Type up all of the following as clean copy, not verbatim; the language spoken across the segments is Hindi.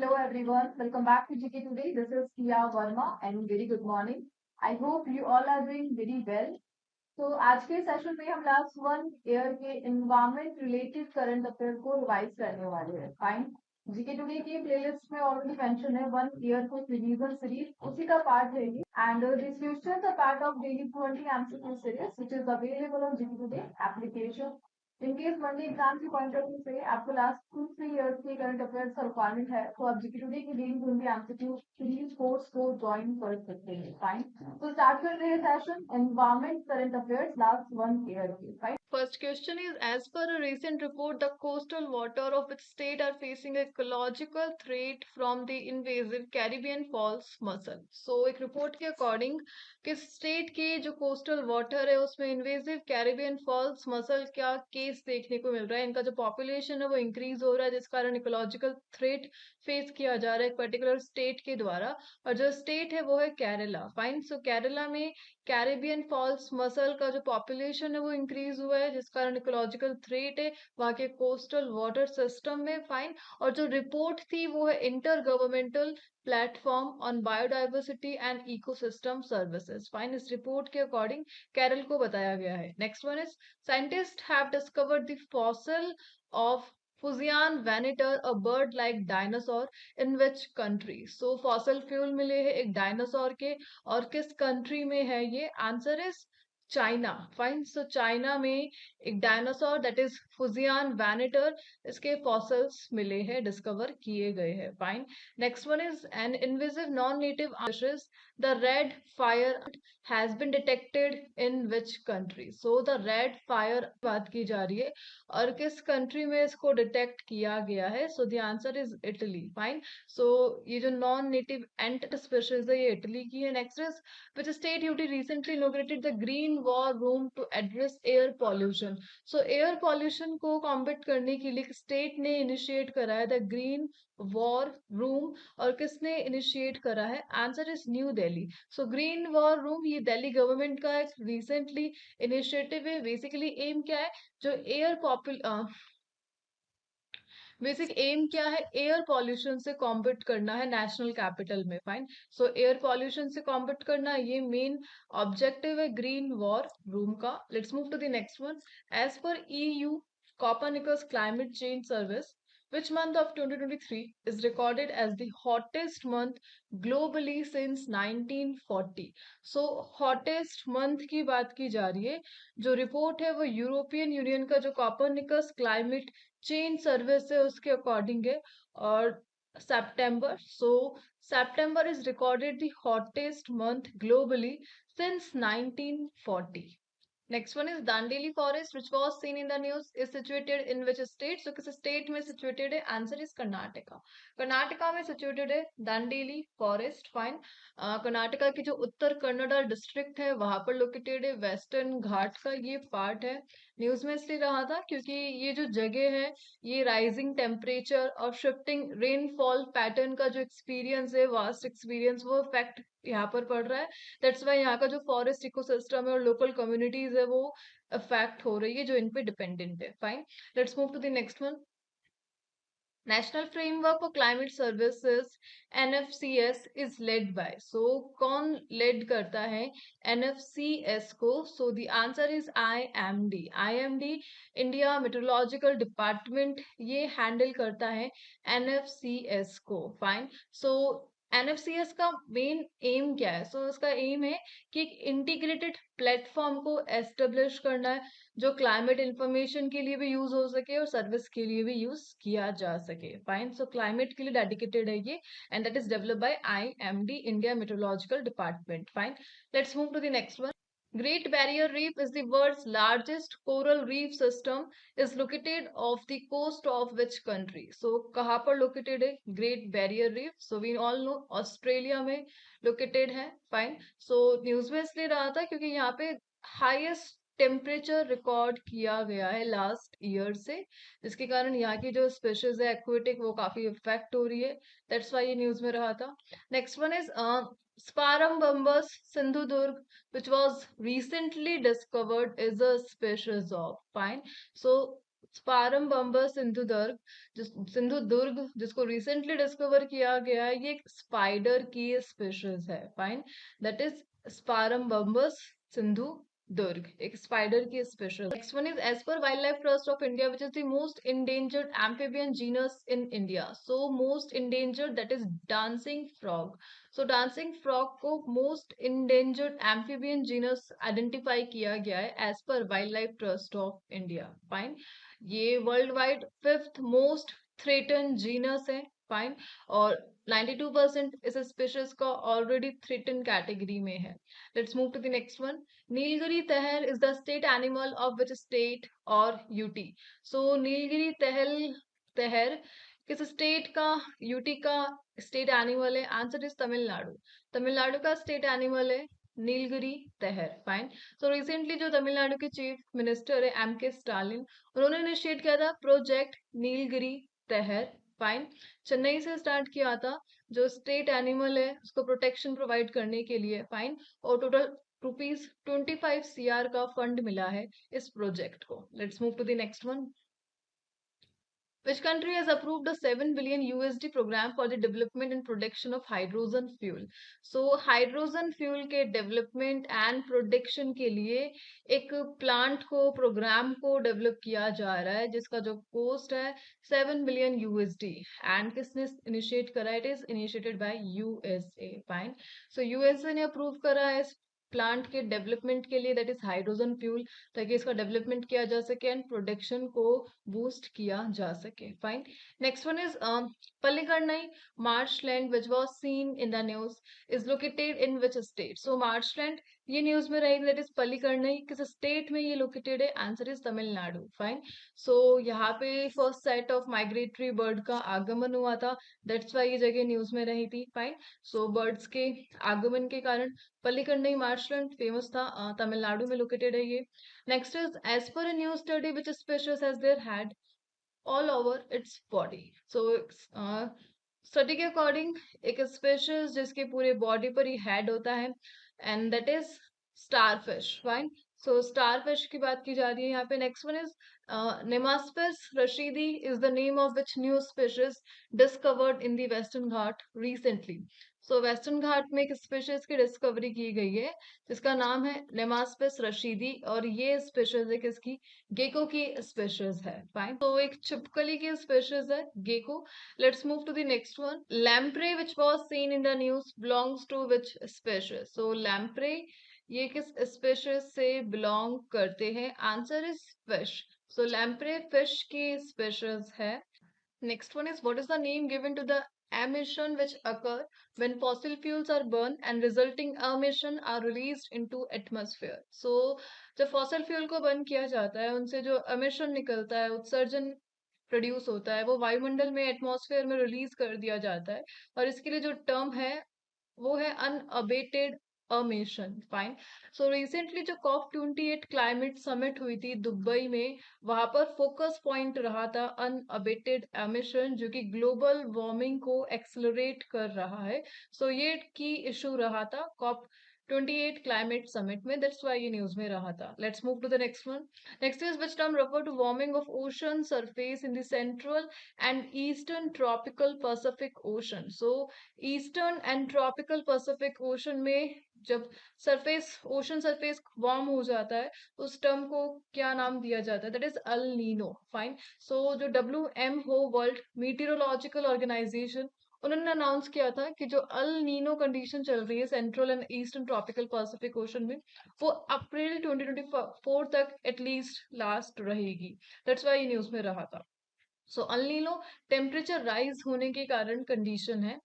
Hello everyone, welcome back to GK Today. This is Kia Verma and very good morning. I hope you all are doing very well. तो आज के सेशन में हम लास्ट वन ईयर के इन्वायरमेंट रिलेटेड करंट अफेयर को रिवाइज करने वाले हैं. फाइन. जीके टुडे की प्लेलिस्ट में ऑलरेडी मेंशन है वन ईयर को रिवीजन सीरीज, उसी का पार्ट है ये. And this question are part of daily 20 MCQ series which is available on GK today application. In case Monday exam के पॉइंट ऑफ व्यू से आपको लास्ट 2-3 इयर्स के करंट अफेयर्स का रिक्वायरमेंट है तो आप जीके टुडे की डेली 20 एमसीक्यू सीरीज कोर्स को ज्वाइन कर सकते हैं. फाइन. तो स्टार्ट करते हैं session environment current affairs last one year की. Fine. First question is, as per a recent report, the coastal water of its state are facing ecological threat from the invasive Caribbean false mussel. So एक रिपोर्ट के अकॉर्डिंग कि स्टेट के जो कोस्टल वाटर है उसमें इन्वेजिव कैरिबियन फॉल्स मसल का केस देखने को मिल रहा है. इनका जो पॉपुलेशन है वो इंक्रीज हो रहा है जिस कारण इकोलॉजिकल थ्रेट फेस किया जा रहा है एक पर्टिकुलर स्टेट के द्वारा. और जो स्टेट है वो है केरला. फाइन. सो केरला में कैरिबियन फॉल्स मसल का जो पॉपुलेशन है वो इंक्रीज हुआ है जिस कारण इकोलॉजिकल थ्रेट है वहां के कोस्टल वाटर सिस्टम में. फाइन. और जो रिपोर्ट थी वो है inter governmental platform on biodiversity and ecosystem services. Fine. इस रिपोर्ट के अकॉर्डिंग केरल को बताया गया है. Next one is, scientist have discovered the fossil of Fujian venator, a bird like dinosaur, in which country. So fossil fuel मिले हैं एक डायनासोर के, और किस कंट्री में है ये? Answer is China. Fine. So China में एक dinosaur that is Fujian venator, इसके फॉसिल्स मिले हैं, डिस्कवर किए गए हैं. Fine. Next one is, an invasive non native fishes the red fire has been detected in which country. So the red fire बात की जा रही है और किस कंट्री में इसको डिटेक्ट किया गया है? So the answer is Italy. Fine. So ये जो नॉन नेटिव एंट स्पीशीज है ये इटली की है. Next is, which state UT recently inaugurated the Green War Room to address air pollution. So air pollution को कॉम्बैट करने के लिए स्टेट ने इनिशिएट करा है द ग्रीन वॉर रूम. और किसने इनिशिएट करा है? Answer is new Delhi. So green war room ये दिल्ली गवर्नमेंट का एक रिसेंटली इनिशिएटिव है. बेसिकली एम क्या है? जो एयर बेसिक एम क्या है? एयर पॉल्यूशन से कॉम्बैट करना है नेशनल कैपिटल में. फाइन. सो एयर पॉल्यूशन से कॉम्बैट करना ये मेन ऑब्जेक्टिव है ग्रीन वॉर रूम का. Let's move to the next one. As per EU Copernicus climate change service, which month of 2023 is recorded as the hottest month globally since 1940? So hottest month की बात की जा रही है. जो रिपोर्ट है वो यूरोपियन यूनियन का जो कॉपरनिकस क्लाइमेट चेंज सर्विस है उसके अकॉर्डिंग है. और September. So September is recorded the hottest month globally since 1940. Next one is Dandeli Forest, which was seen in the news, is situated in which state? So किस state में situated है? Answer is Karnataka. कर्नाटका में situated है दांडेली फॉरेस्ट. फाइन. कर्नाटका की जो उत्तर कन्नड़ा डिस्ट्रिक्ट है वहां पर लोकेटेड है. वेस्टर्न घाट का ये पार्ट है. न्यूज में इसलिए रहा था क्योंकि ये जो जगह है ये राइजिंग टेम्परेचर और शिफ्टिंग रेनफॉल पैटर्न का जो एक्सपीरियंस है, वास्ट एक्सपीरियंस, वो इफेक्ट यहाँ पर पड़ रहा है. दैट्स वाई यहाँ का जो फॉरेस्ट इकोसिस्टम है और लोकल कम्युनिटीज है वो अफेक्ट हो रही है जो इन पे डिपेंडेंट है. Fine. Let's move to the next one. National framework for climate services NFCS is led by. So कौन लेड करता है NFCS को? So the answer is IMD. IMD India meteorological department ये हैंडल करता है NFCS को. फाइन. सो NFCS का मेन एम क्या है? सो इसका एम है कि एक इंटीग्रेटेड प्लेटफॉर्म को एस्टेब्लिश करना है जो क्लाइमेट इंफॉर्मेशन के लिए भी यूज हो सके और सर्विस के लिए भी यूज किया जा सके. फाइन. सो क्लाइमेट के लिए डेडिकेटेड है ये and that is developed by IMD India meteorological department. Fine. Let's move to the next one. Great Barrier Reef is the world's largest coral reef system, is located off the coast of which country? So कहाँ पर located है Great Barrier Reef? So we all know Australia में located है. Fine. So न्यूज में इसलिए रहा था क्योंकि यहाँ पे हाईएस्ट टेम्परेचर रिकॉर्ड किया गया है लास्ट ईयर से, जिसके कारण यहाँ की जो स्पेशीज है एक्वेटिक वो काफी इफेक्ट हो रही है. दैट्स वाई ये न्यूज में रहा था. Next one is Sparambambus Sindhudurg, which was recently discovered is a species of. Fine. So स्पारम बम्बर Sindhudurg जिसको रिसेंटली डिस्कवर किया गया है, ये एक स्पाइडर की स्पीशीज है। Fine, that is sparam bambus Sindhudurg, एक स्पाइडर की species. Next one is as per wildlife trust of India which is the most endangered amphibian genus in India. So most endangered that is dancing frog. So dancing frog को most endangered amphibian genus identify किया गया है as per wildlife trust of India. Fine, ये world wide fifth most threaten genus है। फाइन, और 92% इस स्पीशीज का ऑलरेडी थ्रेटन कैटेगरी में है। Let's move to the next one. Nilgiri tahr is the state animal of which state और यूटी। सो नीलगिरी तहर किस स्टेट का, यूटी का स्टेट एनिमल है? Answer is Tamil Nadu. तमिलनाडु का स्टेट एनिमल है नीलगिरी तहर। फाइन, सो रिसेंटली जो तमिलनाडु के चीफ मिनिस्टर है एम के स्टालिन, उन्होंने इनिशिएट किया था प्रोजेक्ट नीलगिरी तहर। फाइन, चेन्नई से स्टार्ट किया था, जो स्टेट एनिमल है उसको प्रोटेक्शन प्रोवाइड करने के लिए। फाइन, और टोटल ₹25 CR का फंड मिला है इस प्रोजेक्ट को। Let's move to the next one. Which country has approved a 7 billion USD program for the development and production of hydrogen fuel? So hydrogen fuel के development and production के लिए एक प्लांट को, प्रोग्राम को डेवलप किया जा रहा है जिसका जो कोस्ट है 7 बिलियन यूएसडी। एंड किसने इनिशिएट करा? It is initiated by USA. Fine, so USA ने अप्रूव करा है इस प्लांट के डेवलपमेंट के लिए, दैट इज हाइड्रोजन फ्यूल, ताकि इसका डेवलपमेंट किया जा सके एंड प्रोडक्शन को बूस्ट किया जा सके। Fine, next one is Pallikaranai marshland which was seen in the news is located in which state? So marshland ये न्यूज में रहेगी, दैट इज पल्लिकरनई, किस स्टेट में ये लोकेटेड है? Answer is Tamil Nadu. फाइन, सो यहाँ पे first set of migratory bird का आगमन हुआ था, दैट्स वाई ये जगह न्यूज में रही थी। फाइन, सो बर्ड्स के आगमन के कारण पल्लिकरनई मार्शलैंड फेमस था, तमिलनाडु में लोकेटेड है ये। Next is as per a new study which species has their head all over its body. So study के अकॉर्डिंग एक स्पीशीज जिसके पूरे बॉडी पर ही हेड होता है and that is starfish. Fine, so starfish की बात की जा रही है यहाँ पे। Next one is Nemaspis rashidi is the name of which new species discovered in the Western Ghat recently. So Western Ghat में एक स्पीशीज की डिस्कवरी की गई है जिसका नाम है नेमास्पिस रशीदी, और ये स्पीशीज है किसकी? गेको की स्पीशीज है। फाइन, तो एक छिपकली की स्पीशीज है gecko. Let's move to the next one. Lamprey which was seen in the news belongs to which species? So lamprey ये किस स्पीशीज से बिलोंग करते हैं? Answer is fish. So lamprey fish की स्पीशीज है। Next one is what is the name given to the emission which occur when fossil fuels are burned and resulting emission are released into atmosphere? So जब fossil fuel को बर्न किया जाता है उनसे जो emission निकलता है, उत्सर्जन प्रोड्यूस होता है, वो वायुमंडल में, एटमॉस्फेयर में रिलीज कर दिया जाता है, और इसके लिए जो टर्म है वो है unabated emission. Fine, so recently जो COP28 क्लाइमेट समिट हुई थी दुबई में, वहां पर फोकस पॉइंट रहा था अनअबेटेड एमिशन, जो कि ग्लोबल वार्मिंग को एक्सलरेट कर रहा है। सो ये की इशू रहा था COP28 क्लाइमेट समिट में, दैट्स व्हाई ये न्यूज में रहा था। Let's move to the next one. Next is which term refer to warming of ocean surface in the central and eastern tropical Pacific Ocean? So eastern and tropical Pacific Ocean में जब सरफेस, ओशन सरफेस वार्म हो जाता है, उस टर्म को क्या नाम दिया जाता है? That is El Nino. Fine, so जो WMO वर्ल्ड मीटियोरोलॉजिकल ऑर्गेनाइजेशन, उन्होंने अनाउंस किया था कि जो अल नीनो कंडीशन चल रही है central and eastern tropical Pacific Ocean में, वो अप्रैल 2024 तक एटलीस्ट लास्ट रहेगी। दैट्स वाई न्यूज में रहा था। सो अल नीनो टेम्परेचर राइज होने के कारण कंडीशन है।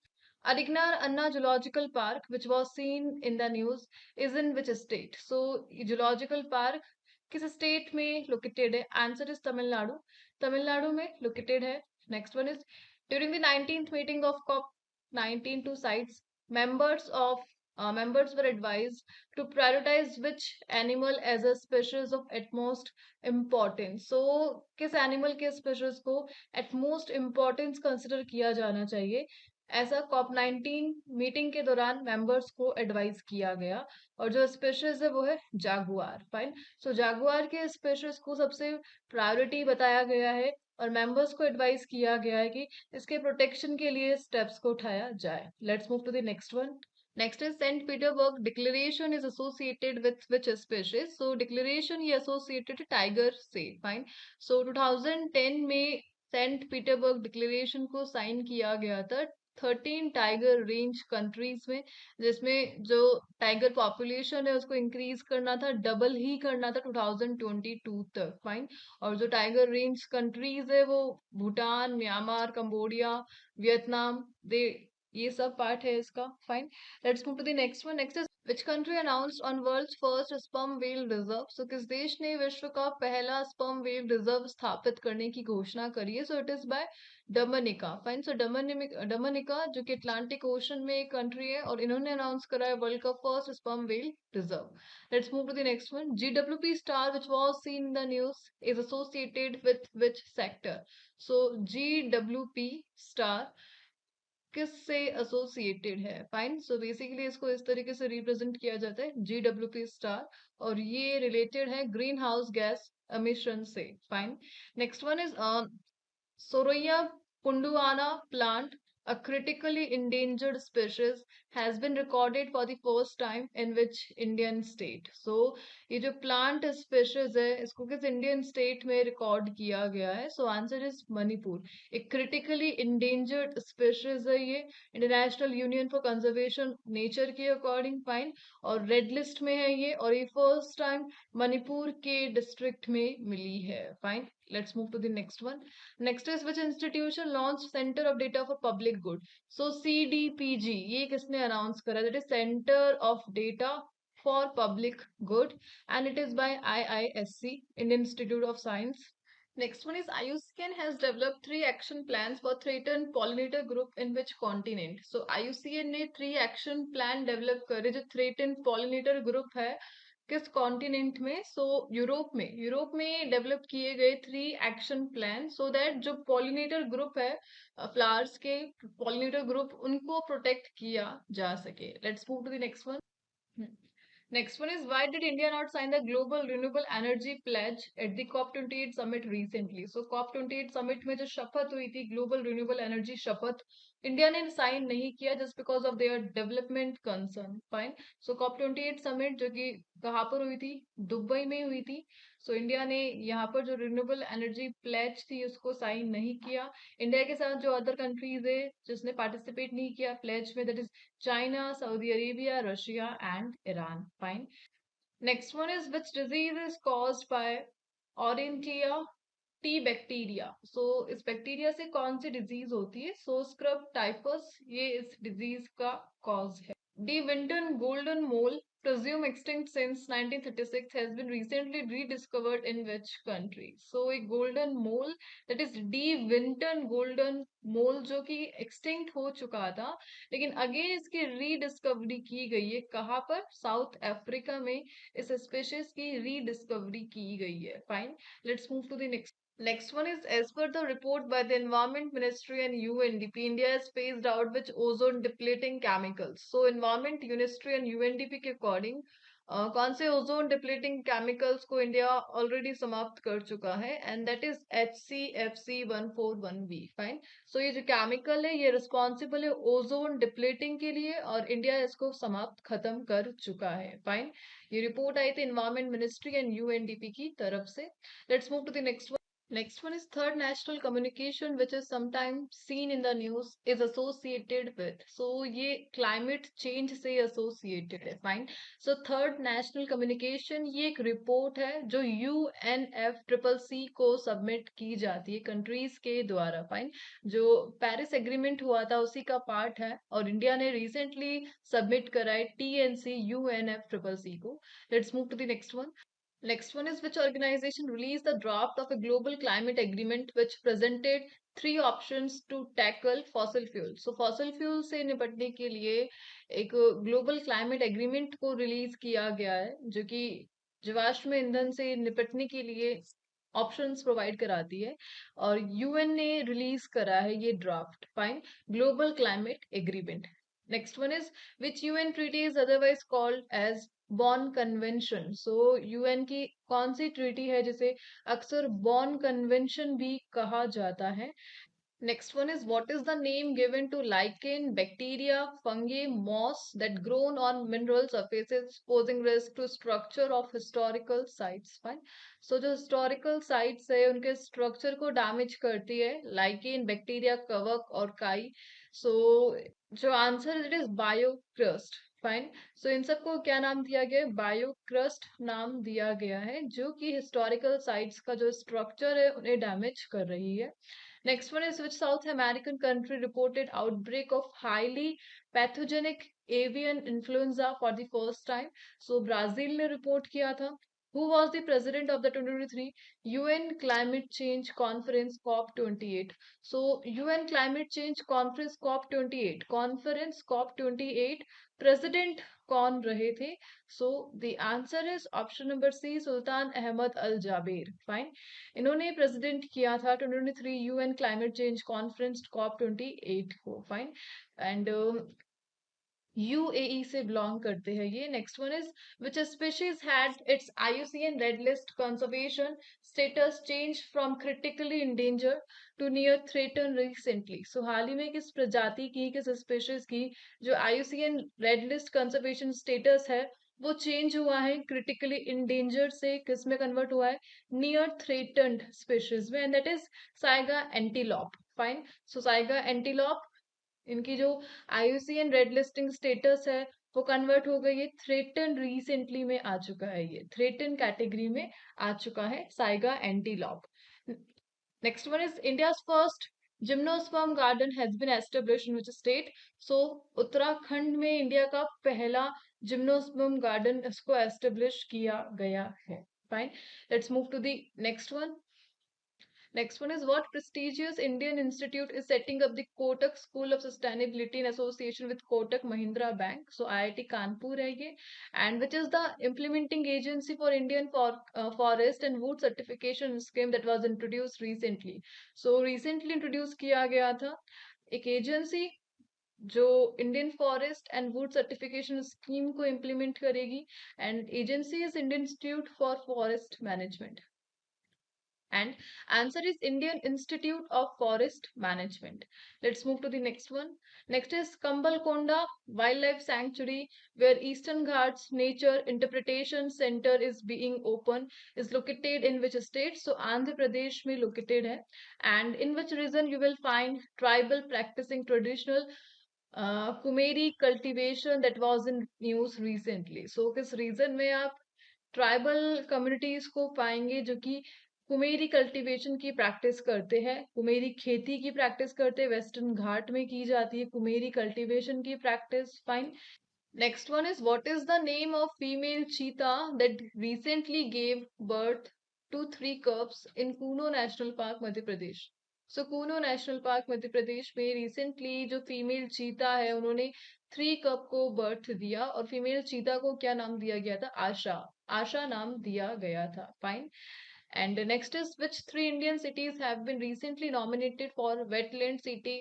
Arignar Anna Zoological Park, which was seen in the news, is in which state? So, zoological park किस स्टेट में लोकेटेड है? Answer is Tamil Nadu. तमिलनाडु में लोकेटेड है। Next one is during the 19th meeting of COP19 to CITES, members of members were advised to prioritize which animal as a species of utmost importance. So किस एनिमल के स्पीशीज को एटमोस्ट इम्पोर्टेंस कंसिडर किया जाना चाहिए? ऐसा COP19 मीटिंग के दौरान मेंबर्स को एडवाइस किया गया। और जो स्पीशीज है वो है जागुआर। फाइन। सो जागुआर के स्पीशीज को सबसे प्रायोरिटी बताया गया है और मेंबर्स को एडवाइस किया गया है कि इसके प्रोटेक्शन के लिए स्टेप्स को उठाया जाए। Let's move to the next one. Next is Saint Petersburg declaration is associated with which species. So declaration ये एसोसिएटेड टाइगर से। फाइन। सो 2010 में सेंट पीटरबर्ग डिक्लेरेशन को साइन किया गया था 13 टाइगर रेंज कंट्रीज में, जिसमें जो टाइगर पॉपुलेशन है उसको इंक्रीज करना था, डबल ही करना था 2022 तक। फाइन। और जो टाइगर रेंज कंट्रीज है वो Bhutan, Myanmar, Cambodia, Vietnam, they ये सब पार्ट है इसका। Fine. Let's move to the next one. Next is which country announced on world's first sperm whale reserve. So किस देश ने विश्व का पहला स्पर्म व्हेल रिजर्व स्थापित करने की घोषणा करी है? So it is by Dominica. Fine. So Dominica जो कि अटलांटिक ओशन में एक कंट्री है और इन्होंने अनाउंस करा है वर्ल्ड का first sperm whale reserve. Let's move to the next one. GWP star which was seen in the news is associated with which sector. So GWP star किससे एसोसिएटेड है? फाइन। सो बेसिकली इसको इस तरीके से रिप्रेजेंट किया जाता है GWP स्टार, और ये रिलेटेड है ग्रीन हाउस गैस एमिशन से। Fine. Next one is Soraya punduana plant, a critically endangered species, has been recorded for the first time in which Indian state? So ये जो plant species है इसको किस इंडियन स्टेट में रिकॉर्ड किया गया है? So answer is Manipur. एक critically endangered species है ये, international union for conservation nature के अकॉर्डिंग। फाइन। और रेड लिस्ट में है ये, और ये फर्स्ट टाइम मणिपुर के डिस्ट्रिक्ट में मिली है। Fine. Let's move to the next one. Next is which institution launch centre of data for public good. So CDPG ये किसने अनाउंस करा? That is centre of data for public good and it is by IISc, Indian Institute of Science. Next one is IUCN has developed 3 action plans for threatened pollinator group in which continent? So IUCN ने 3 action plan develop करे जो threatened pollinator group है किस कॉन्टिनेंट में? सो यूरोप में डेवलप किए गए 3 एक्शन प्लान सो दैट जो पॉलिनेटर ग्रुप है फ्लावर्स के पॉलिनेटर ग्रुप उनको प्रोटेक्ट किया जा सके। Let's move to the next one. Next one is why did India not sign the Global Renewable Energy Pledge at the COP28 summit recently? So COP28 summit में जो शपथ हुई थी ग्लोबल रिन्यूएबल एनर्जी शपथ, इंडिया ने साइन नहीं किया just because of their development concern. Fine. So COP28 summit जो कि कहाँ पर हुई थी? दुबई में हुई थी। सो इंडिया ने यहाँ पर जो रिन्यूएबल एनर्जी प्लेज थी उसको साइन नहीं किया। इंडिया के साथ जो अदर कंट्रीज है जिसने पार्टिसिपेट नहीं किया प्लेज में, that is China, Saudi Arabia, Russia, and Iran. Fine. Next one is which disease is caused by Orientia T bacteria. So इस बैक्टीरिया से कौन सी डिजीज होती है? सो स्क्रब टाइफस ये इस डिजीज का कॉज है। D Vinton golden mole presumed extinct since 1936 has been recently rediscovered in which country? So a golden mole that is D Vinton golden mole जो कि extinct हो चुका था लेकिन अगेन इसकी रीडिस्कवरी की गई है कहाँ पर? साउथ अफ्रीका में इस स्पेशीज की रीडिस्कवरी की गई है। Fine. Let's move to the next. Next one is as per the report by the Environment Ministry and UNDP, India has phased out which ozone depleting chemicals. So Environment Ministry and UNDP के according कौन से ओजोन डिप्लीटिंग केमिकल्स को इंडिया ऑलरेडी समाप्त कर चुका है? And that is HCFC 141V। Fine. So ये जो केमिकल है ये रिस्पॉन्सिबल है ओजोन डिप्लीटिंग के लिए और इंडिया इसको समाप्त खत्म कर चुका है। फाइन। ये रिपोर्ट आई थी एनवायरमेंट मिनिस्ट्री एंड UNDP की तरफ से। Let's move to the next. Next one is third national communication, which is sometimes seen in the news, is associated with. So ये climate change से associated है. Fine. So third national communication ये एक report है जो UNFCCC को submit की जाती है countries के द्वारा. Fine. जो Paris Agreement हुआ था उसी का part है और इंडिया ने recently submit करा है TNC UNFCCC को. Let's move to the next one. Next one is which organization released the draft of a global climate agreement which presented 3 options to tackle fossil fuel. So fossil fuel से निपटने के लिए एक ग्लोबल क्लाइमेट एग्रीमेंट को रिलीज किया गया है जो कि जीवाश्म ईंधन से निपटने के लिए ऑप्शंस प्रोवाइड कराती है और यूएन ने रिलीज करा है ये draft, fine, global climate agreement. Next one is which UN treaty is otherwise called as Bonn convention. So UN की कौन सी ट्रीटी है जिसे अक्सर बॉन कन्वेंशन भी कहा जाता है। Next one is what is the name given to lichen, bacteria, fungi, moss that grown on mineral surfaces posing risk to structure of historical sites. Fine. So जो historical sites है उनके structure को damage करती है lichen, bacteria, कवक और काई. So जो answer है it is biocrust. फाइन. सो इन सबको क्या नाम दिया गया है? बायोक्रस्ट नाम दिया गया है जो कि हिस्टोरिकल साइट्स का जो स्ट्रक्चर है उन्हें डैमेज कर रही है. Next one is which South American country reported outbreak of highly pathogenic avian influenza for the first time? So Brazil ने report किया था. Who was the president of the 2023 UN Climate Change Conference COP28? So UN Climate Change Conference COP28 Conference COP28 president कौन रहे थे? So the answer is option number C, Sultan Ahmad Al Jaber. Fine. इन्होंने प्रेसिडेंट किया था 2023 UN climate change conference COP 28 को. फाइन. एंड यूएई से बिलोंग करते हैं ये. Next one is which species had its IUCN red list conservation status change from critically endanger to near threaten recently. So हाल ही में किस प्रजाति की, किस स्पीशीज की जो IUCN red list conservation status है वो चेंज हुआ है क्रिटिकली इंडेंजर से किस में कन्वर्ट हुआ है? नियर थ्रेटन्ड स्पीशीज में, and that is Saiga antelope. Fine. So Saiga antelope इनकी जो आईयूसीएन रेड लिस्टिंग स्टेटस है वो कन्वर्ट हो गई है थ्रेटन रिसेंटली में आ चुका है, ये थ्रेटन कैटेगरी में आ चुका है saiga antelope. Next one is India's first gymnosperm garden has been established in which state. So Uttarakhand में इंडिया का पहला जिम्नोस्पर्म गार्डन इसको एस्टेब्लिश किया गया है. Fine. Let's move to the next one. Next one is what prestigious Indian institute is setting up the Kotak School of Sustainability in association with Kotak Mahindra Bank. So IIT Kanpur है ये, and which is the implementing agency for Indian forest and wood certification scheme that was introduced recently. So recently introduce किया गया था एक agency जो Indian forest and would certification scheme को इम्प्लीमेंट करेगी, and agency is Indian institute for forest management. And answer is Indian Institute of Forest Management. Let's move to the next one. Next is Kambalkonda Wildlife Sanctuary, where Eastern Ghats Nature Interpretation Center is being open, is located in which state? So Andhra Pradesh में located है. And in which region you will find tribal practicing traditional Kumeri cultivation that was in news recently. So किस region में आप ट्राइबल कम्युनिटीज को पाएंगे जो कि कुमेरी कल्टीवेशन की प्रैक्टिस करते हैं, कुमेरी खेती की प्रैक्टिस करते हैं, वेस्टर्न घाट में की जाती है कुमेरी कल्टीवेशन की practice. Fine. Next one is what is the name of female cheetah that recently gave birth to 3 cubs इन Kuno National Park Madhya Pradesh. So Kuno National Park Madhya Pradesh में रिसेंटली जो फीमेल चीता है उन्होंने 3 cub को बर्थ दिया, और फीमेल चीता को क्या नाम दिया गया था? आशा. आशा नाम दिया गया था. Fine. And next is which 3 Indian cities have been recently nominated for wetland city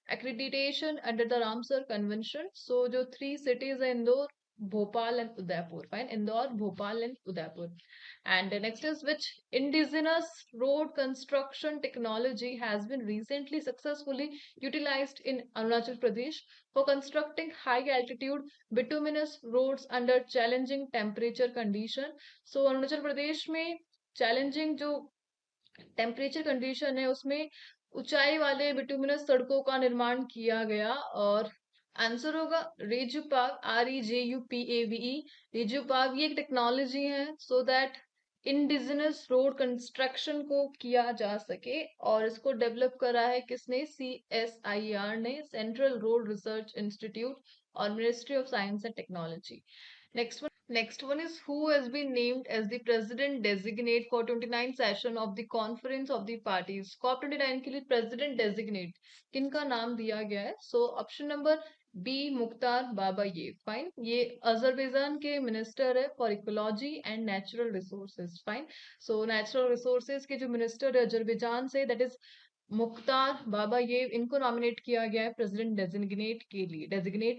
accreditation under the Ramsar Convention. So जो 3 cities are Indore, Bhopal and Udaipur. Fine. Indore, Bhopal and Udaipur. And next is which indigenous road construction technology has been recently successfully utilized in Arunachal Pradesh for constructing high altitude bituminous roads under challenging temperature condition. So Arunachal Pradesh में चैलेंजिंग जो टेम्परेचर कंडीशन है उसमें ऊंचाई वाले बिटुमिनस सड़कों का निर्माण किया गया, और आंसर होगा रेजुपाग. REJUPAVE. रेजुपाग ये एक टेक्नोलॉजी है so that indigenous road construction को किया जा सके, और इसको डेवलप करा है किसने? CSIR ने, सेंट्रल रोड रिसर्च इंस्टीट्यूट और ministry of science and technology. Next Next one is who has been named as the president designate for 29th session of the conference of the parties. COP29 के लिए president designate किनका नाम दिया गया है? So option number B Mukhtar Babayev. Fine. ये अजरबैजान के मिनिस्टर है for ecology and natural resources. Fine. So natural resources के जो मिनिस्टर है अजरबैजान से, दैट इज मुख्तार बाबायेव, इनको नॉमिनेट किया गया है प्रेसिडेंट डेजिग्नेट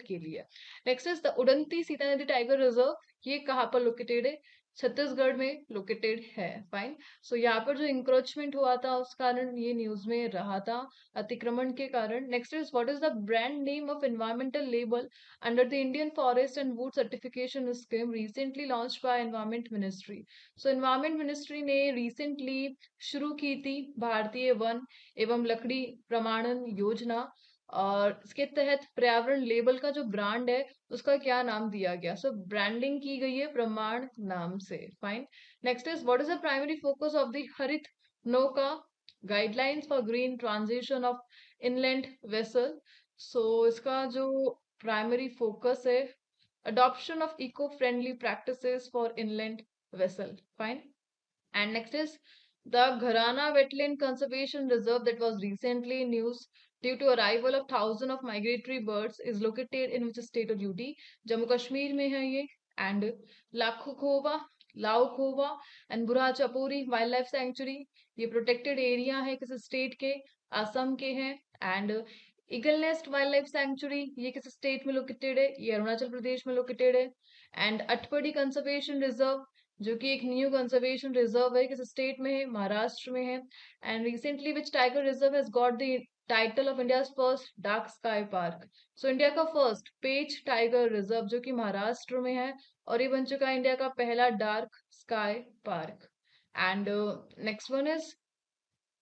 के लिए. नेक्स्ट इज द उड़ंती सीता नदी टाइगर रिजर्व. ये कहाँ पर लोकेटेड है? छत्तीसगढ़ में लोकेटेड है. फाइन. सो यहाँ पर जो इंक्रोचमेंट हुआ था उस कारण ये न्यूज में रहा था, अतिक्रमण के कारण. Next is what is the brand name of environmental label under the Indian forest and would certification scheme recently launch by environment ministry. So environment ministry ने रिसेंटली शुरू की थी भारतीय वन एवं लकड़ी प्रमाणन योजना, और इसके तहत पर्यावरण लेबल का जो ब्रांड है उसका क्या नाम दिया गया? सो ब्रांडिंग की गई है प्रमाण नाम से. Fine. Next is what is the primary focus of the Harit Nauka guidelines for green transition of inland vessel. So इसका जो प्राइमरी फोकस है, adoption of eco friendly practices for inland vessel. Fine. And next is the Gharana Wetland Conservation Reserve that was recently in news due to arrival of thousands of migratory birds is located in which state of UT? Jammu Kashmir में है ये. And Laokhowa, Laokhowa and Burha Chapori wildlife sanctuary, ये प्रोटेक्टेड एरिया है किस स्टेट के? असम के हैं. And eagle nest wildlife sanctuary, ये किस स्टेट में लोकेटेड है? ये अरुणाचल प्रदेश में लोकेटेड है. एंड अटपडी कंजर्वेशन रिजर्व, जो कि एक न्यू कंजर्वेशन रिजर्व है, किस स्टेट में है? महाराष्ट्र में है. And recently which tiger reserve has got the title of India first dark sky park. So India का फर्स्ट पेच टाइगर रिजर्व जो कि महाराष्ट्र में है, और ये बन चुका है इंडिया का पहला dark sky park. And next one is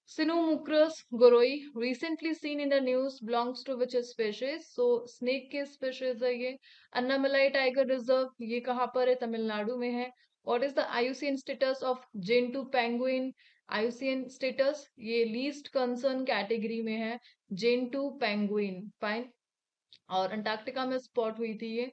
Sinomukras goroi, recently seen in the news, belongs to which species? So snake के species है ये. अन्नामलाई टाइगर रिजर्व, ये कहाँ पर है? तमिलनाडु में है. What is the IUCN status of Gentoo penguin? IUCN status ये least concern कैटेगरी में है. Gentoo penguin. फाइन. और अंटार्कटिका में स्पॉट हुई थी ये.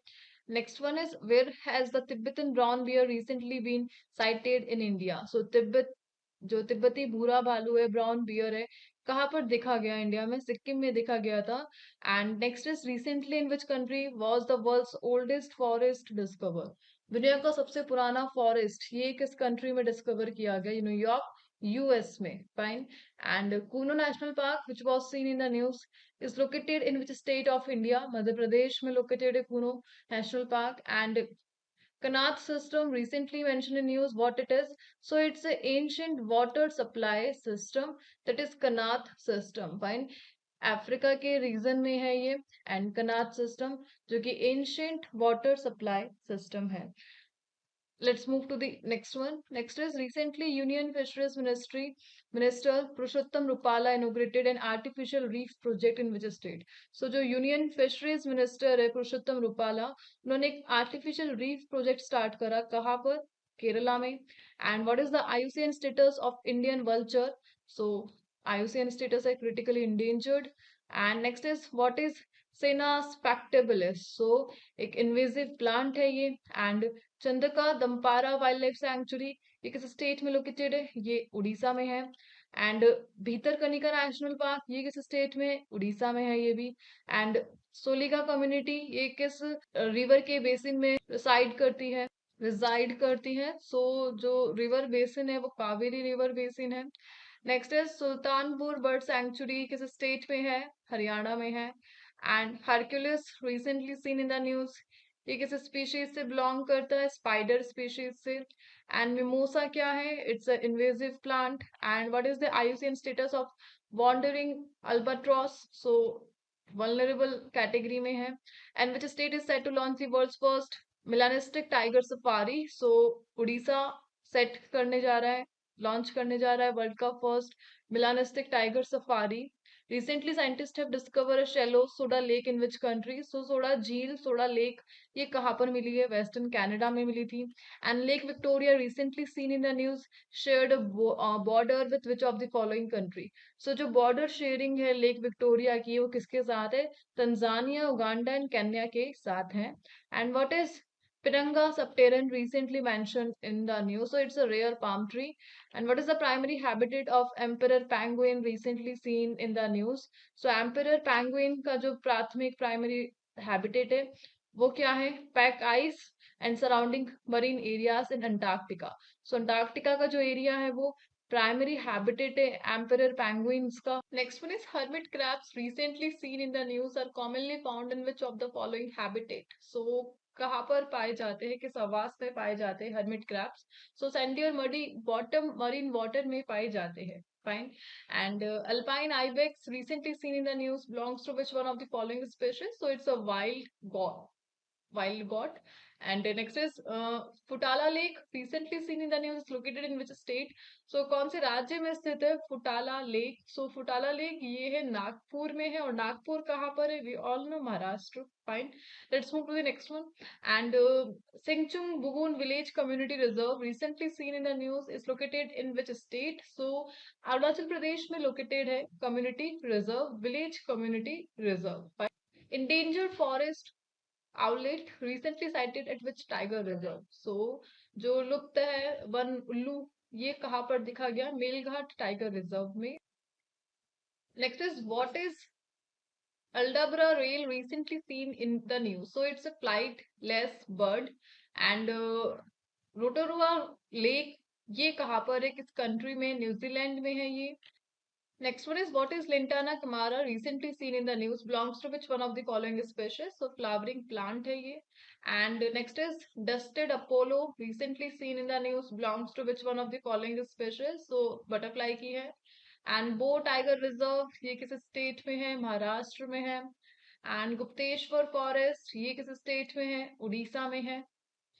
Next one is where has the Tibetan brown bear recently been sighted in India. So Tibet, जो तिब्बती भूरा भालू है, ब्राउन बियर है, कहाँ पर देखा गया? इंडिया में, सिक्किम में देखा गया था. And next is recently in which country was the world's oldest forest discover. दुनिया का सबसे पुराना फॉरेस्ट ये किस कंट्री में डिस्कवर किया गया? न्यूयॉर्क, यूएस में. Fine. And Kuno National park which was seen in the news is located in which state of India? Madhya Pradesh में located है Kuno National Park. And Kanath system recently mentioned in news, what it is? So it's an ancient water supply system, that is Kanath system. Fine. Africa के रीजन में है ये. एंड कनाथ सिस्टम जो कि एंशियंट वाटर सप्लाई सिस्टम है. Let's move to the next one. Next is recently Union Fisheries Minister Purushottam Rupala inaugurated an artificial reef project in which state? So जो Union Fisheries Minister है पुरुषोत्तम रूपाला, उन्होंने एक artificial reef project start करा. कहाँ पर? केरला में. And what is the IUCN status of Indian vulture? So IUCN status है critically endangered. And next is what is Sena spectabilis? So एक invasive plant है ये. And Chandaka दम्पारा wild life sanctuary, ये किस स्टेट में लोकेटेड है? ये उड़ीसा में है. एंड भीतरकनिका नेशनल पार्क, ये किस स्टेट में है? उड़ीसा में है ये भी. एंड सोलिका कम्युनिटी, ये किस रिवर के बेसिन में रिजाइड करती है? सो जो रिवर बेसिन है वो कावेरी रिवर बेसिन है. नेक्स्ट है सुल्तानपुर बर्ड सैंक्चुरी, किस स्टेट में है? हरियाणा में है. And Hercules recently seen in the news, ये किस स्पीशीज से बिलोंग करता है? स्पाइडर स्पीशीज से. एंड मिमोसा क्या है? It's a invasive plant. And what is the IUCN status of wandering albatross? So vulnerable category में है. And which state is set to launch the world's first melanistic tiger safari? So Orissa set करने जा रहा है, लॉन्च करने जा रहा है वर्ल्ड का first melanistic tiger safari. Recently, scientists have discovered a shallow soda lake in which country? So, soda झील, सोडा लेक, ये कहाँ पर मिली है? वेस्टर्न कनाडा में मिली थी. And Lake Victoria, recently seen in the news, shared a border with which of the following country? So, जो border sharing है लेक विक्टोरिया की, वो किसके साथ है? तंजानिया, उगांडा एंड केन्या के साथ है. And what is Piranga subterrane recently mentioned in the news. So it's a rare palm tree. And what is the primary habitat of emperor penguin recently seen in the news? So emperor penguin का जो प्राथमिक primary habitat है वो क्या है? Pack ice and surrounding marine areas in Antarctica. So Antarctica का जो area है वो primary habitat है emperor penguins का. Next one is hermit crabs recently seen in the news are commonly found in which of the following habitat? So कहाँ पर पाए जाते हैं, किस आवास में पाए जाते हैं हर्मिट क्रैब्स? सो सैंडी और मडी बॉटम मरीन वाटर में पाए जाते हैं. Fine. And alpine ibex recently seen in the news belongs to which one of the following species? So it's a wild goat. And next is Futala Lake, recently seen in the news, is located in which state? So कौन से राज्य में स्थित है फुटाला लेक? So फुटाला लेक ये है नागपुर में है, और नागपुर कहाँ पर है? We all know Maharashtra. Fine. Let's move to the next one. And Singchung Bugun Village Community Reserve, recently seen in the news, is located in which state? So Arunachal Pradesh में located है community reserve, village community reserve. Fine. Endangered forest owlet recently sighted at which tiger reserve? So जो लुप्त है वन उल्लू ये कहाँ पर दिखा गया? मेलघाट टाइगर रिजर्व में. Next is what is Aldabra rail recently seen in the news? So it's a flightless bird. And Rotorua lake ये कहाँ पर है, किस कंट्री में? न्यूजीलैंड में है ये. Next one is what is Lintana camara recently seen in the news belongs to which one of the following species? So flowering plant है ये. And next is dusted Apollo recently seen in the news belongs to which one of the following species? So butterfly की है. And Bow Tiger Reserve ये किस स्टेट में है? महाराष्ट्र में है. And गुप्तेश्वर फॉरेस्ट ये किस स्टेट में है? उड़ीसा में है.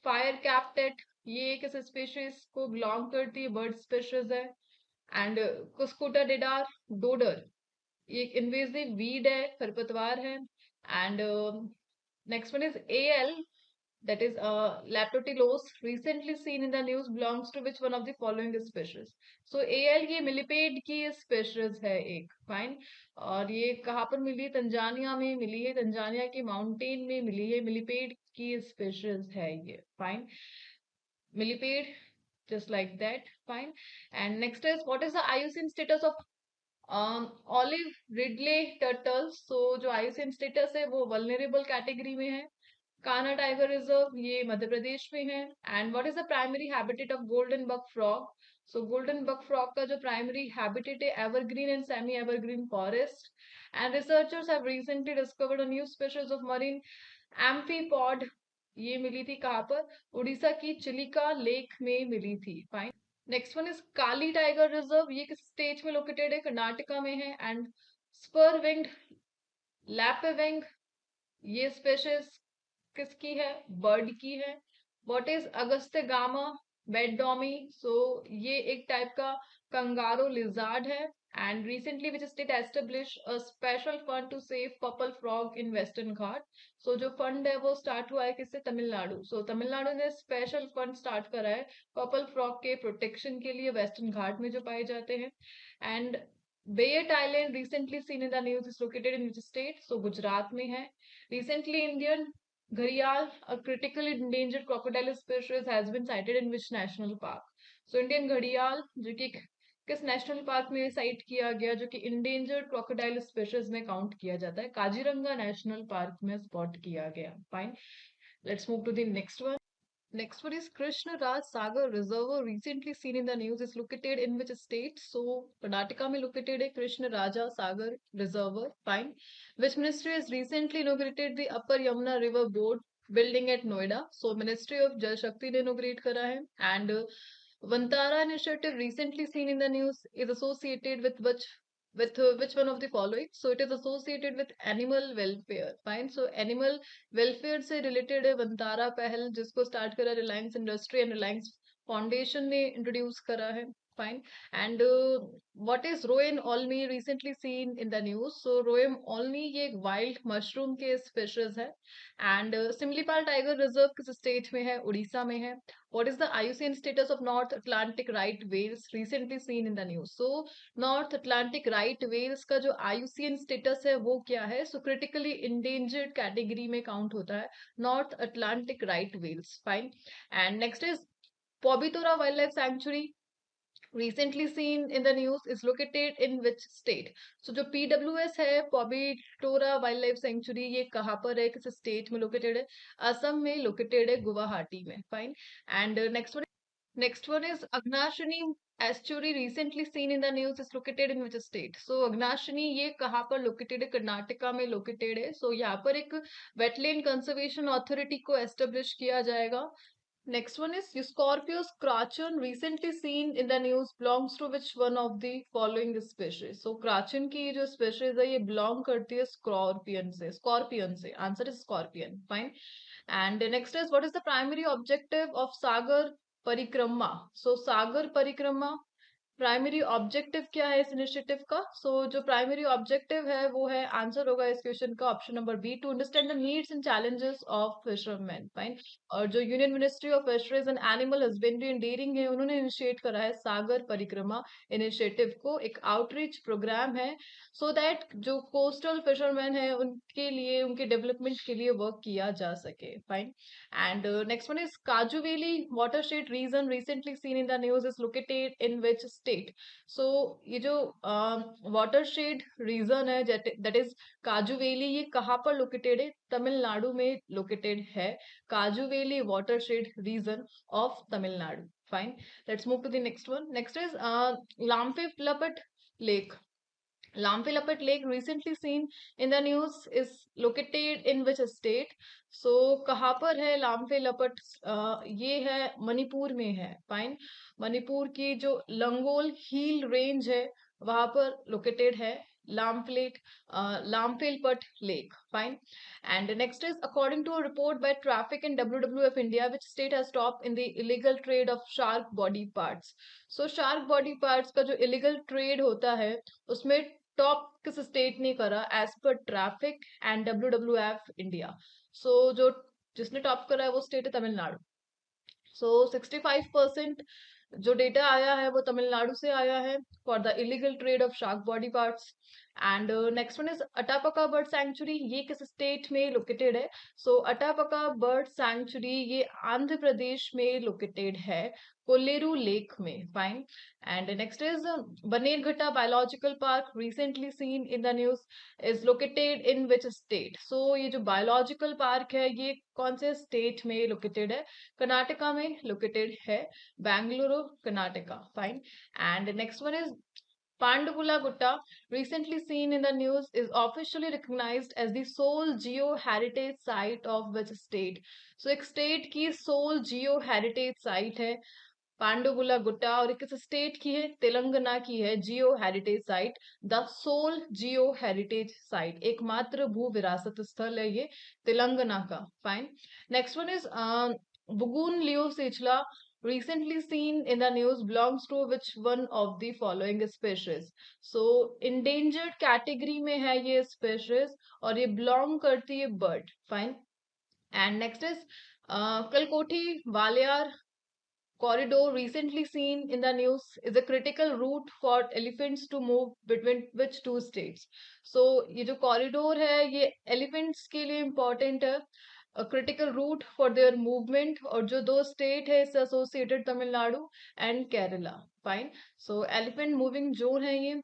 फायर कैप्टेट ये किस स्पेशीज को बिलोंग करती है? बर्ड स्पेशीज है. एंड कुस्कुटा डिडार डोडर ये एक इन्वेजिव वीड है, खरपतवार है. And next one is L that is Leptotilus recently seen in the news belongs to which one of the following species? So AL ये मिलीपेड की species है एक. फाइन. और ये कहाँ पर मिली है? तंजानिया में मिली है, तंजानिया के माउंटेन में मिली है, मिलीपेड की species है ये. Fine. Millipede just like that. Fine. And next is what is the IUCN status of olive ridley turtles? So जो IUCN status है वो vulnerable category में है. कान्हा टाइगर रिजर्व ये मध्य प्रदेश में है. And what is the primary habitat of golden back frog? So golden back frog का जो प्राइमरी हैबिटेट है evergreen and semi evergreen forest. And researchers have recently discovered a new species of marine amphipod. ये मिली थी कहाँ पर? उड़ीसा की चिलिका लेक में मिली थी. Fine. Next one is Kali tiger reserve ये किस स्टेट में लोकेटेड है? कर्नाटका में है. एंड स्पर विंग्ड लैपेविंग ये स्पेशीज किसकी है? बर्ड की है. What is Agasthyagama beddomei? So ये एक टाइप का कंगारो लिजार्ड है. And recently which state establish a special fund to save purple frog in Western Ghat? So जो फंड है वो स्टार्ट हुआ है किससे? तमिलनाडु. सो तमिलनाडु ने स्पेशल फंड स्टार्ट करा है पर्पल फ्रॉग के प्रोटेक्शन के लिए वेस्टर्न घाट में जो पाए जाते हैं. And Beyt island recently seen in the news is located in which state? So Gujarat में है. रिसेंटली इंडियन घड़ियाल, a critically endangered crocodile species has been sighted in which national park? So Indian घड़ियाल जो कि किस नेशनल पार्क में साइट किया गया, जो कि इंडेंजर्ड क्रोकोडाइल स्पीशीज में काउंट किया जाता है? काजीरंगा नेशनल पार्क में स्पॉट किया गया. Fine. Let's move to the next one. Next one is Krishna Raj Sagar Reservoir recently seen in the news is located in which state? So Karnataka में located है Krishna Raja Sagar Reservoir. Fine. Which ministry has recently inaugurated the Upper Yamuna River Board building at Noida? So Ministry of Jal Shakti ने inaugurate करा है. And Vantara initiative recently seen in the news is associated with which one of the following? So it is associated with animal welfare. Fine. So animal welfare से रिलेटेड है वंतारा पहल, जिसको स्टार्ट करा Reliance industry and Reliance foundation ने इंट्रोड्यूस करा है. fine. And what is Roem olmi recently seen in the news? So Roem olmi ये एक wild mushroom के species है, and Simlipal Tiger Reserve किस state में है? उड़ीसा में है. What is the IUCN status of North Atlantic right whales recently seen in the news? So North Atlantic right whales का जो IUCN status है वो क्या है? So critically endangered category में count होता है North Atlantic right whales. Fine. And next is Pobitora Wildlife Sanctuary recently seen in the news is located in which state? So जो PWS है पॉबिटोरा वाइल्ड लाइफ सेंचुरी, ये कहाँ पर है, किस स्टेट में लोकेटेड है? असम में लोकेटेड है, गुवाहाटी में. Fine. And next one is Aghanashini estuary recently seen in the news is located in which state? So अग्नाशिनी ये कहाँ पर लोकेटेड है? कर्नाटका में लोकेटेड है. So यहाँ पर एक वेटलैंड कंजर्वेशन अथॉरिटी को एस्टेब्लिश किया जाएगा. Next one is Scorpius crachon recently seen in the news belongs to which one of the following species? So crachon की ये जो species है ये belong करती है scorpion से. Answer is scorpion. Fine. And next is what is the primary objective of Sagar Parikrama? So Sagar Parikrama primary objective क्या है इस इनिशिएटिव का? सो जो प्राइमरी ऑब्जेक्टिव है वो है, आंसर होगा इस क्वेश्चन का option number B, to understand the needs and challenges of fisherman. Fine. और जो union ministry of fisheries and animal husbandry and dairying है, उन्होंने इनिशिएट करा है सागर परिक्रमा इनिशिएटिव को. एक आउटरीच प्रोग्राम है सो दैट जो कोस्टल फिशरमैन है उनके लिए, उनके डेवलपमेंट के लिए वर्क किया जा सके. Fine. And next one is Kajuveli watershed region recently seen in the news is located in which state? So ये जो watershed region है that is Kajuveli, ये कहाँ पर located है? तमिलनाडु में located है. Kajuveli watershed region of Tamil Nadu. Fine. Let's move to the next one. Next is Lamphipalapat Lake. Lamphipalapat Lake recently seen in the news is located in which state? So कहाँ पर है लाम्फेलपट? ये है मणिपुर में है. फाइन. मणिपुर की जो लंगोल हील रेंज है वहां पर लोकेटेड है Lamphelpat lake. Fine. And next is according to a report by Traffic and WWF India, which state has top in the illegal trade of shark body parts? So shark body parts का जो illegal trade होता है उसमें टॉप किस स्टेट ने करा as per traffic and WWF India? So जो जिसने टॉप करा है वो स्टेट है तमिलनाडु. सो 65% जो डेटा आया है वो तमिलनाडु से आया है for the illegal trade of shark body parts. And next one is Atapaka bird sanctuary, ये किस स्टेट में लोकेटेड है? सो अटापका बर्ड सैंक्चुरी ये आंध्र प्रदेश में लोकेटेड है, कोल्लेरू लेक में. Fine. And next is Bannerghatta biological park recently seen in the news is located in which state? So ये जो बायोलॉजिकल पार्क है ये कौन से स्टेट में लोकेटेड है? कर्नाटका में लोकेटेड है, Bengaluru Karnataka. Fine. And the next one is Pandavula Gutta, recently seen in the news, is officially recognized as the sole geo heritage site of which state? So एक स्टेट की सोल जियो हेरिटेज साइट है पांडुपुला गुट्टा, और किस स्टेट की है? तेलंगाना की है geo heritage site, the sole geo heritage site, एकमात्र भू विरासत स्थल है ये तेलंगाना का. Fine. Next one is Bugun liocichla recently seen in the news belongs to which one of the following species? So endangered category में है ये species और ये belong करती है bird. Fine. And next is Kalkoti Walyar corridor recently seen in the news is a critical route for elephants to move between which two states? So ये जो corridor है ये elephants के लिए important है, critical route for their movement, और जो दो स्टेट है इससे associated Tamil Nadu and Kerala. Fine. So elephant moving zone है ये.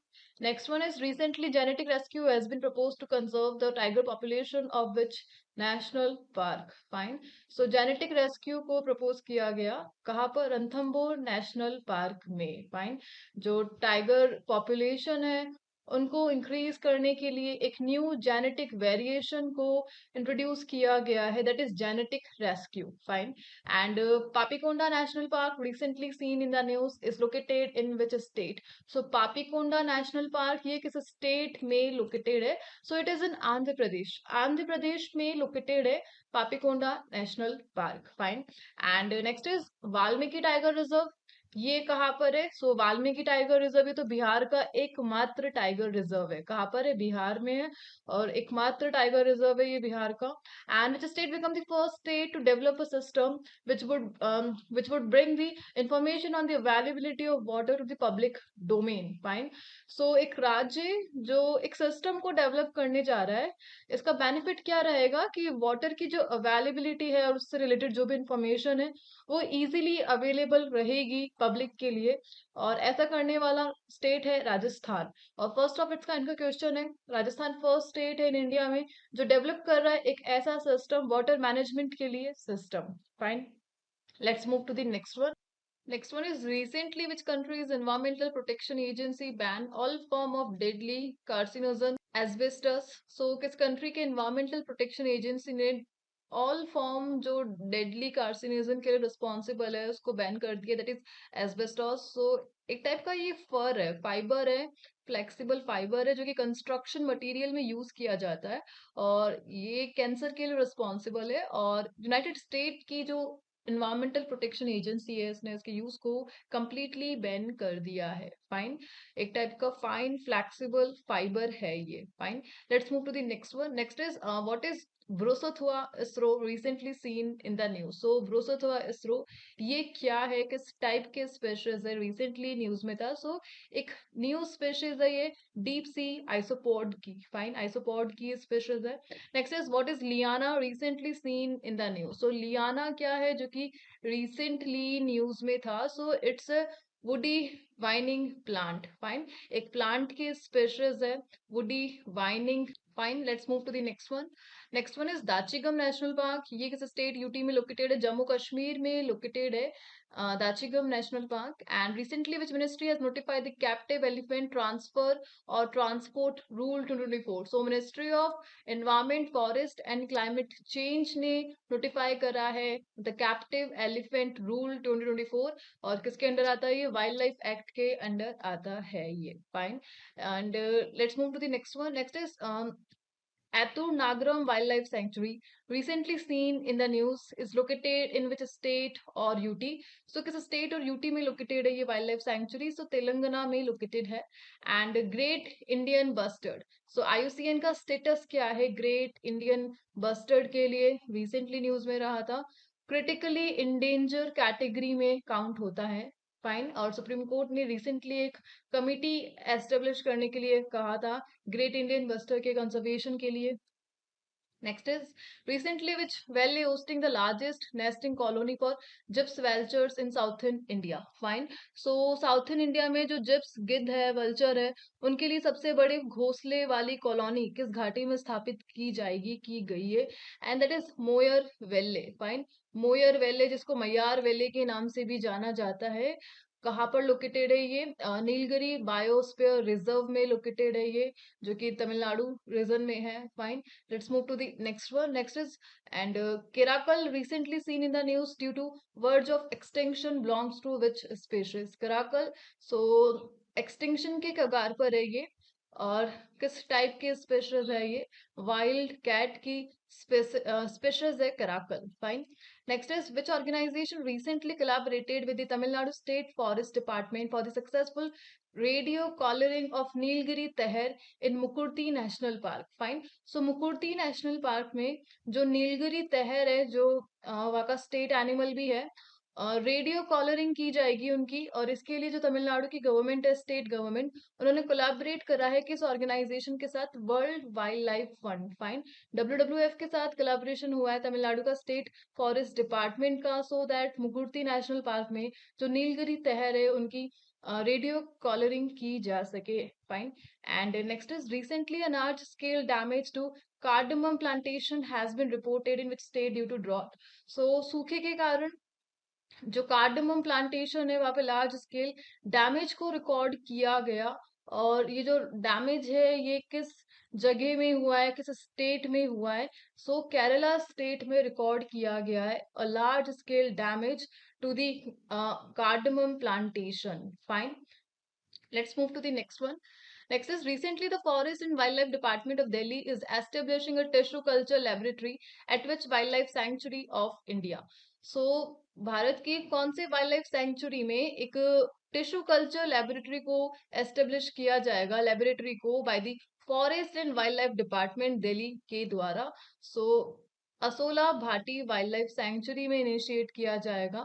Next one is recently genetic rescue has been proposed to conserve the tiger population of which national park? Fine. So genetic rescue को प्रपोज किया गया कहाँ पर? रणथंबोर नेशनल पार्क में. फाइन. जो टाइगर पॉपुलेशन है उनको इंक्रीज करने के लिए एक न्यू जेनेटिक वेरिएशन को इंट्रोड्यूस किया गया है, that is genetic rescue. Fine. And Papikonda national park recently seen in the news is located in which state? So Papikonda national park ये किस स्टेट में लोकेटेड है? So it is in Andhra Pradesh. Andhra Pradesh में लोकेटेड है Papikonda national park. Fine. And next is Valmiki tiger reserve ये कहाँ पर है? सो वाल्मीकि टाइगर रिजर्व, ये तो बिहार का एकमात्र टाइगर रिजर्व है। कहाँ पर है? बिहार में है, और एकमात्र टाइगर रिजर्व है ये बिहार का। And which state become the first state to develop a system which would bring the information on the availability of water to the public domain. Fine. So एक राज्य जो एक सिस्टम को डेवलप करने जा रहा है, इसका बेनिफिट क्या रहेगा कि वाटर की जो अवेलेबिलिटी है और उससे रिलेटेड जो भी इंफॉर्मेशन है वो इजीली अवेलेबल रहेगी पब्लिक के लिए। और ऐसा करने वाला स्टेट है राजस्थान। और फर्स्ट ऑफ इट्स का इनका क्वेश्चन है, राजस्थान फर्स्ट स्टेट है इन इंडिया में जो डेवलप कर रहा है एक ऐसा सिस्टम वाटर मैनेजमेंट के लिए system. Fine, let's move to the next one. Next one is recently which country's environmental protection agency banned all form of deadly carcinogen asbestos। So किस कंट्री के environmental protection agency ने ऑल फॉर्म जो डेडली कार्सिनोजन के लिए रिस्पॉन्सिबल है उसको बैन कर दिया, दैट इज एस्बेस्टोस। सो एक टाइप का ये फर है, फाइबर है, फ्लेक्सिबल फाइबर है जो कि कंस्ट्रक्शन मटेरियल में यूज किया जाता है, और ये कैंसर के लिए रिस्पॉन्सिबल है। और यूनाइटेड स्टेट की जो इन्वायरमेंटल प्रोटेक्शन एजेंसी है इसने इसके यूज को कंप्लीटली बैन कर दिया है। फाइन, एक टाइप का फाइन फ्लेक्सिबल फाइबर है ये। Fine, let's move to the next one. Next is what is brosothua ISRO recently seen in the news. So brosothua ISRO ये क्या है, किस टाइप के स्पेशीज है, रिसेंटली न्यूज में था। सो एक न्यू स्पेशीज है ये डीप सी आइसोपॉड की। फाइन, आइसोपॉड की स्पेशीज है। Next is what is liana recently seen in the news. So liana क्या है जो कि रिसेंटली न्यूज में था। So it's a woody vining plant. Fine, एक प्लांट की स्पेशीज है woody vining. Fine, let's move to the next one. Next one is Dachigam national park. ये किस स्टेट यूटी में लोकेटेड है? जम्मू कश्मीर में लोकेटेड है Dachigam national park. And recently which ministry has notified the captive elephant transfer और transport rule 2024। So ministry of environment forest and climate change ने नोटिफाई करा है द कैप्टिव एलिफेंट रूल 2024। और किसके अंडर आता है ये? वाइल्ड लाइफ एक्ट के अंडर आता है ये। Fine, and let's move to the next one. Next is Atur Nagaram Wildlife Sanctuary, recently seen in the news, is located in which state or UT? So किस state और UT में located है ये wildlife sanctuary? So तेलंगाना में located है। And Great Indian Bustard. So IUCN का status क्या है Great Indian Bustard के लिए? Recently news में रहा था, critically endangered category में count होता है। फाइन, और सुप्रीम कोर्ट ने रिसेंटली एक कमिटी एस्टेब्लिश करने के लिए कहा था ग्रेट इंडियन बस्टर के कंजर्वेशन के लिए। Next is recently which valley hosting the largest nesting colony for gyps vultures in southern India. Fine, so southern India में जो जिप्स गिद्ध है, वल्चर है, उनके लिए सबसे बड़े घोंसले वाली कॉलोनी किस घाटी में स्थापित की जाएगी, की गई है? And that is Moyar valley. Fine, Moyar valley जिसको मैयार वेल्ले के नाम से भी जाना जाता है, कहाँ पर लोकेटेड है ये? नीलगिरी बायोस्फीयर रिजर्व में लोकेटेड है ये, जो कि तमिलनाडु रीजन में है। Fine, let's move to the next one. Next is and Caracal recently seen in the news due to verge of extinction belongs to which species? Caracal, so extinction के कगार पर है ये, और किस टाइप के स्पेशीज है ये? वाइल्ड कैट की स्पेशीज है caracal. Fine, next is which organisation recently collaborated with the Tamil Nadu State Forest Department for the successful radio collaring of Nilgiri Teher in Mukurthi national park. Fine, so Mukurthi national park में जो नीलगिरी तहर है, जो वहाँ का स्टेट एनिमल भी है, रेडियो कॉलरिंग की जाएगी उनकी। और इसके लिए जो तमिलनाडु की गवर्नमेंट है, स्टेट गवर्नमेंट, उन्होंने कोलैबोरेट करा है किस ऑर्गेनाइजेशन के साथ? World wild life fund. Fine, WWF के साथ कोलैबोरेशन हुआ है तमिलनाडु का स्टेट फॉरेस्ट डिपार्टमेंट का, so that Mukurthi national park में जो नीलगिरी तहर है उनकी रेडियो कॉलरिंग की जा सके। Fine, and next is recently a large scale damage to cardamom plantation has been reported in which state due to drought। so सूखे के कारण जो कार्डमम प्लांटेशन है वहां पे लार्ज स्केल डैमेज को रिकॉर्ड किया गया। और ये जो डैमेज है ये किस जगह में हुआ है, किस स्टेट में हुआ है? सो केरला स्टेट में रिकॉर्ड किया गया है a large scale damage to the cardamom plantation. Fine, let's move to the next one. Next is recently the Forest and Wildlife Department of Delhi is establishing a tissue culture laboratory at which Wildlife Sanctuary of India. So Bharat की कौन से वाइल्ड लाइफ सेंचुरी में एक टिश्यू कल्चर लेबोरेटरी को एस्टेब्लिश किया जाएगा, लेबोरेटरी को by the forest and wildlife department Delhi के द्वारा. So Asola Bhati wildlife sanctuary में इनिशिएट किया जाएगा.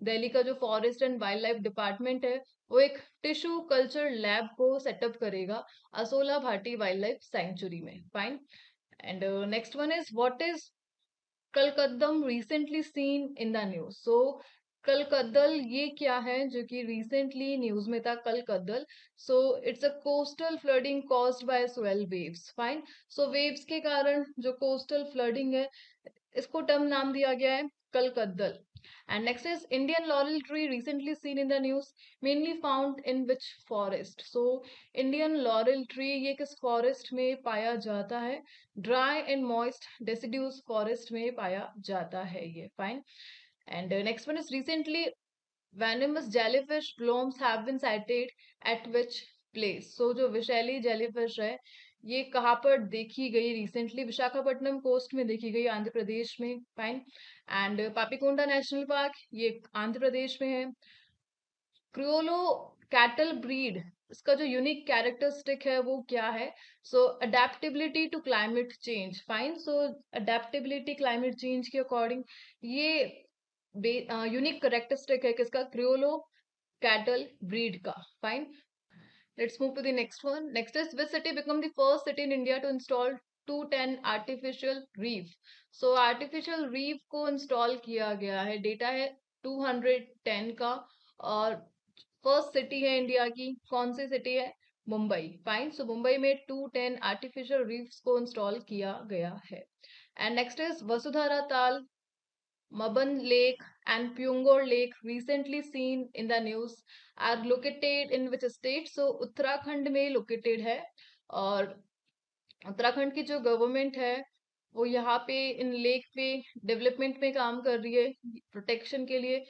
दिल्ली का जो forest and wildlife department है वो एक टिश्यू कल्चर लैब को सेटअप करेगा Asola Bhati wildlife sanctuary में. Fine. And next one is what is Kallakkadal recently seen in the news. So Kallakkadal ये क्या है जो कि रिसेंटली न्यूज में था. Kallakkadal, so it's a coastal flooding caused by swell waves. Fine. So waves के कारण जो कोस्टल फ्लडिंग है, इसको टर्म नाम दिया गया है कलकद्दल. And next is Indian laurel tree recently seen in the news, mainly found in which forest? So Indian laurel tree ये किस forest में पाया जाता है? Dry and moist deciduous forest में पाया जाता है ये. Fine. And next one is recently venomous jellyfish blooms have been sighted at which place? So जो विषैली jellyfish है ये कहाँ पर देखी गई रिसेंटली? विशाखापट्टनम कोस्ट में देखी गई, आंध्र प्रदेश में. Fine. And Papikonda national park ये आंध्र प्रदेश में है. क्रियोलो कैटल ब्रीड, इसका जो यूनिक कैरेक्टरिस्टिक है वो क्या है? So adaptability to climate change. Fine. So adaptability climate change के अकॉर्डिंग ये यूनिक कैरेक्टरिस्टिक है किसका? क्रियोलो कैटल ब्रीड का. Fine. Let's move to the next one. Next is which city become the first city in India to install 210 artificial reef? So artificial reef को install किया गया है. डेटा है 210 का. और फर्स्ट सिटी है इंडिया की, कौन सी सिटी है? मुंबई. फाइन. सो मुंबई में 210 आर्टिफिशियल रीफ्स को इंस्टॉल किया गया है. एंड नेक्स्ट इज वसुधारा ताल, Maban Lake and Pyongor Lake recently seen in the news are located in which state? So Uttarakhand में located है. और उत्तराखंड की जो गवर्नमेंट है वो यहाँ पे इन लेक पे डेवलपमेंट में काम कर रही है, प्रोटेक्शन के लिए.